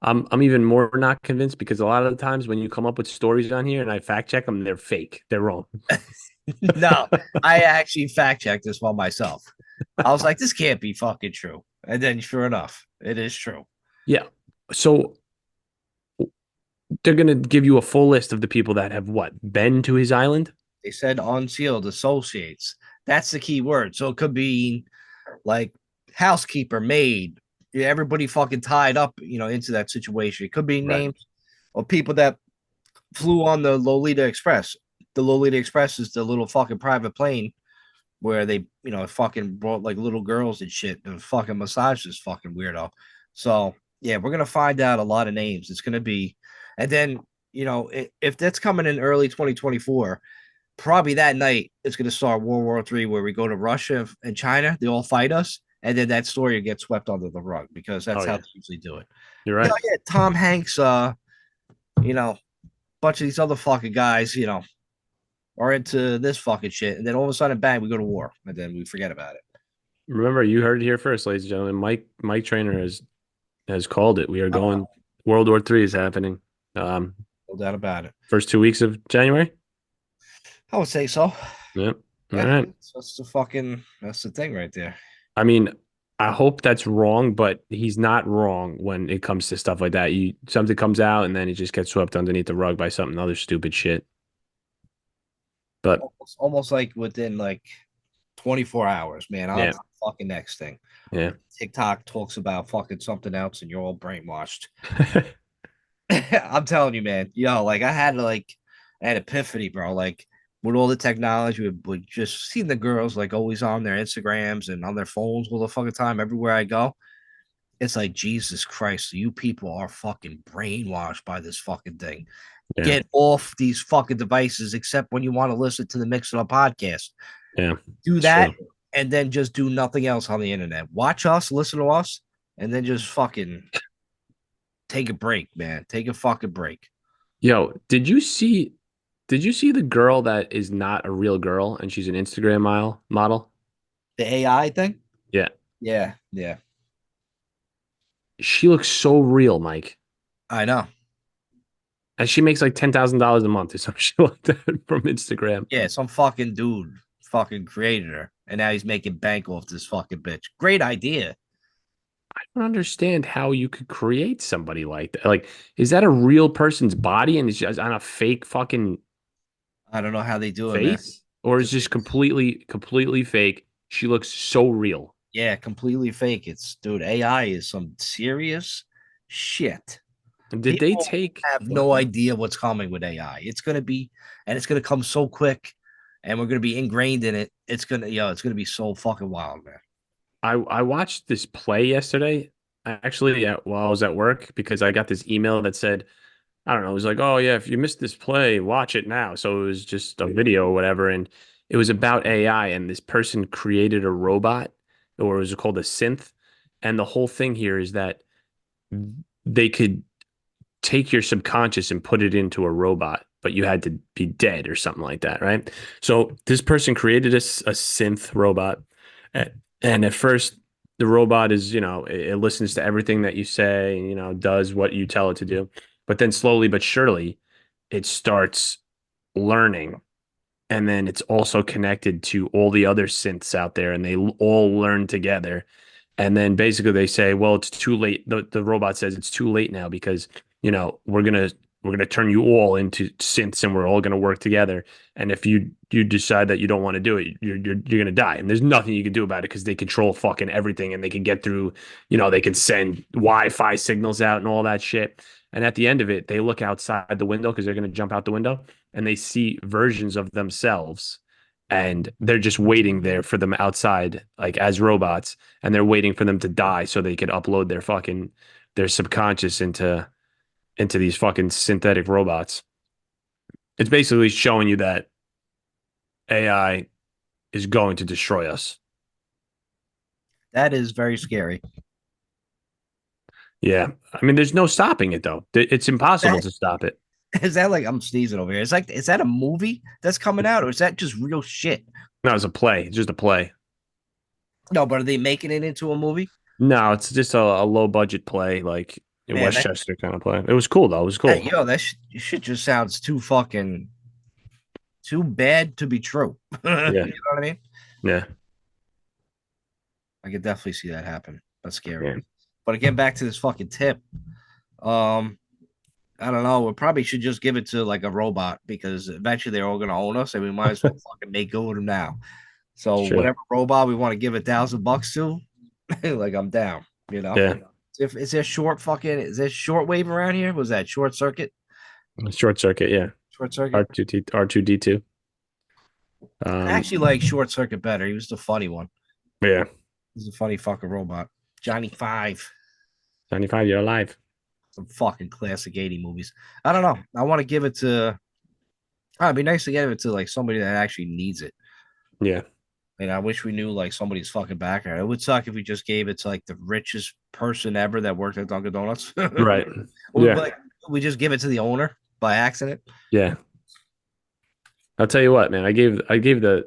I'm even more not convinced because a lot of the times when you come up with stories on here and I fact check them, they're fake. They're wrong. No, I actually fact checked this one myself. I was like, this can't be fucking true. And then sure enough, it is true. Yeah. So they're going to give you a full list of the people that have what? Been to his island? They said unsealed associates. That's the key word. So it could be like housekeeper, maid, everybody fucking tied up, into that situation. It could be Right. names of people that flew on the Lolita Express. The Lolita Express is the little fucking private plane where they, fucking brought like little girls and shit and fucking massaged this fucking weirdo. So yeah, we're gonna find out a lot of names. It's gonna be, and then if that's coming in early 2024, probably that night it's gonna start World War III, where we go to Russia and China, they all fight us, and then that story gets swept under the rug because Oh that's how yeah. they usually do it. You're right. Yeah, Tom Hanks, you know, bunch of these other fucking guys, are into this fucking shit, and then all of a sudden, bang, we go to war, and then we forget about it. Remember, you heard it here first, ladies and gentlemen. Mike Trainer has called it. We are going World War III is happening. Um, No doubt about it. First 2 weeks of January. I would say so. Yep. All Yeah, right. that's the thing right there. I mean, I hope that's wrong, but he's not wrong when it comes to stuff like that. Something comes out and then it just gets swept underneath the rug by something other stupid shit. But Almost like within like 24 hours, man. On Yeah. to the fucking next thing. Yeah. TikTok talks about fucking something else, and you're all brainwashed. I'm telling you, man. Like I had like an epiphany, bro. Like with all the technology, with just seeing the girls like always on their Instagrams and on their phones all the fucking time, everywhere I go. It's like Jesus Christ, you people are fucking brainwashed by this fucking thing. Yeah. Get off these fucking devices, except when you want to listen to the Mix It Up podcast. Yeah. Do It's that, true. and then just do nothing else on the internet. Watch us, listen to us, and then just fucking take a break, man. Take a fucking break. Yo, did you see the girl that is not a real girl and she's an Instagram model? The AI thing? Yeah. Yeah, yeah. She looks so real, Mike. I know. And she makes like $10,000 a month or some shit like that from Instagram. Yeah, some fucking dude fucking created her, and now he's making bank off this fucking bitch. Great idea. I don't understand how you could create somebody like that. Like, is that a real person's body and it's just on a fake fucking I don't know how they do it, man. face? Or is Because just completely fake? She looks so real. yeah, completely fake. It's dude, AI is some serious shit. Did they People take have no idea what's coming with AI. It's gonna be, and it's gonna come so quick, and we're gonna be ingrained in it. It's gonna be so fucking wild, man. I watched this play yesterday, actually, while I was at work because I got this email that said, I don't know, it was like, oh yeah, if you missed this play, watch it now. So it was just a video or whatever, and it was about AI, and this person created a robot, or it was called a synth, and the whole thing here is that they could take your subconscious and put it into a robot, but you had to be dead or something like that, right? So this person created a synth robot, and at first the robot is, it listens to everything that you say, and, does what you tell it to do. But then slowly but surely, it starts learning, and then it's also connected to all the other synths out there, and they all learn together. And then basically they say, well, it's too late. The robot says it's too late now because, we're gonna turn you all into synths and we're all gonna work together. And if you decide that you don't want to do it, you're gonna die. And there's nothing you can do about it because they control fucking everything and they can get through, they can send Wi-Fi signals out and all that shit. And at the end of it, they look outside the window because they're gonna jump out the window and they see versions of themselves and they're just waiting there for them outside, like as robots, and they're waiting for them to die so they could upload their subconscious into these fucking synthetic robots. It's basically showing you that AI is going to destroy us. That is very scary. Yeah. I mean, there's no stopping it though. It's impossible That to stop it. is that like I'm sneezing over here. It's like, is that a movie that's coming out, or is that just real shit? No, it's a play. It's just a play. No, but are they making it into a movie? No, it's just a low budget play, like in Man, Westchester kind of play. It was cool though. It was cool. that shit just sounds too fucking too bad to be true. You know Yeah. what I mean? Yeah. I could definitely see that happen. That's scary. Yeah. But again, back to this fucking tip. Um, I don't know. We probably should just give it to like a robot because eventually they're all gonna own us, and we might as well fucking make go with them now. So Sure. whatever robot we want to give $1,000 to, like I'm down. You know, Yeah. if is there short wave around here? Was that short circuit? Short circuit. Yeah. Short circuit. R2D2. I actually like short circuit better. He was the funny one. Yeah. He's a funny fucking robot. Johnny Five. 95, you're alive. Some fucking classic 80 movies. I don't know. I want to give it to. Oh, it'd be nice to give it to like somebody that actually needs it. Yeah. And I wish we knew like somebody's fucking background. It would suck if we just gave it to like the richest person ever that worked at Dunkin' Donuts. Right. we, Yeah. like, we just give it to the owner by accident. Yeah. I'll tell you what, man. I gave the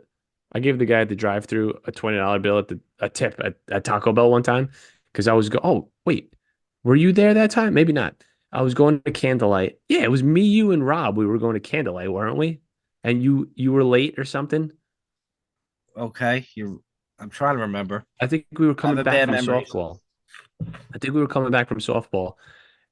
guy at the drive-through a $20 bill a tip at Taco Bell one time because oh wait, were you there that time? Maybe not. I was going to Candlelight. Yeah, it was me, you, and Rob. We were going to Candlelight, weren't we? And you were late or something. Okay, you. I'm trying to remember. I think we were I have coming a back bad from memory. softball. I think we were coming back from softball,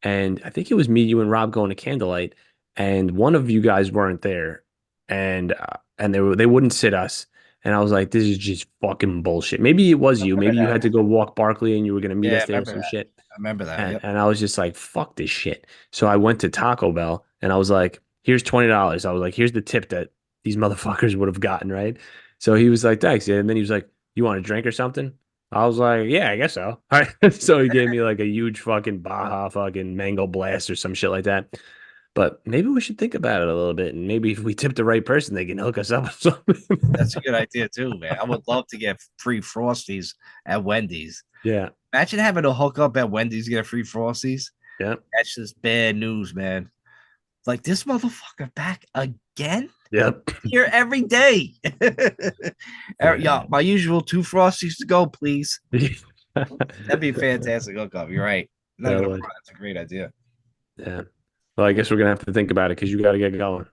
and I think it was me, you, and Rob going to Candlelight, and one of you guys weren't there, and they wouldn't sit us, And I was like, this is just fucking bullshit. Maybe it was you. Remember Maybe you that? had to go walk Barkley and you were gonna meet Yeah, us I there or remember some that. shit. I remember that. And Yep. and I was just like, fuck this shit. So I went to Taco Bell and I was like, here's $20. I was like, here's the tip that these motherfuckers would have gotten, right? So he was like, thanks. And then he was like, you want a drink or something? I was like, yeah, I guess so. All right. So he gave me like a huge fucking Baja fucking mango blast or some shit like that. But maybe we should think about it a little bit. And maybe if we tip the right person, they can hook us up with something. That's a good idea too, man. I would love to get free Frosties at Wendy's. Yeah. Imagine having to hook up at Wendy's to get free Frosties. Yeah. That's just bad news, man. Like this motherfucker back again? Yep. Here every day. Yeah. Yeah, my usual 2 Frosties to go, please. That'd be a That fantastic hookup. You're right. I'm not gonna would. front. That's a great idea. Yeah. Well, I guess we're gonna have to think about it because you got to get going.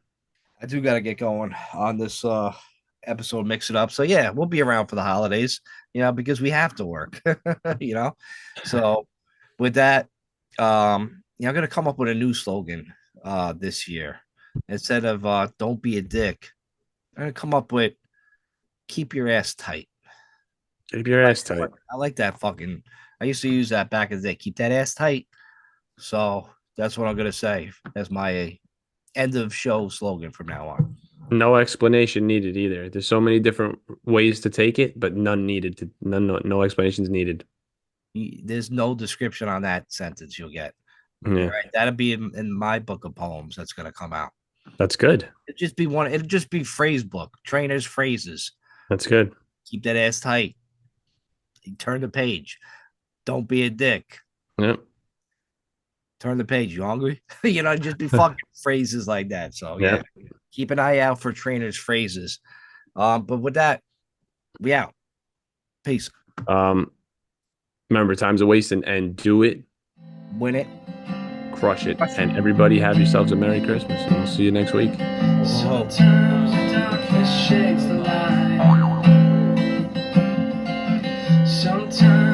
I do gotta get going on this episode, mix it up. So yeah, we'll be around for the holidays, because we have to work, you know. So with that, I'm gonna come up with a new slogan this year. Instead of don't be a dick, I'm gonna come up with keep your ass tight. Keep your ass tight. I like that fucking. I used to use that back in the day. Keep that ass tight. So that's what I'm gonna say as my end of show slogan from now on. No explanation needed either. There's so many different ways to take it, but none needed to none no explanations needed. There's no description on that sentence you'll get. All Yeah. right, that'll be in my book of poems that's gonna come out. That's good. It'll just be phrase book, trainers phrases. That's good. Keep that ass tight. Turn the page. Don't be a dick. Yep. Turn the page. You hungry? Just be fucking phrases like that. So yeah, Yep. keep an eye out for trainers phrases. But with that, we out. Peace. Um, remember, time's a waste and do it, Win it. crush it, and everybody have yourselves a Merry Christmas. And we'll see you next week. Sometimes the darkness shades the light. Sometimes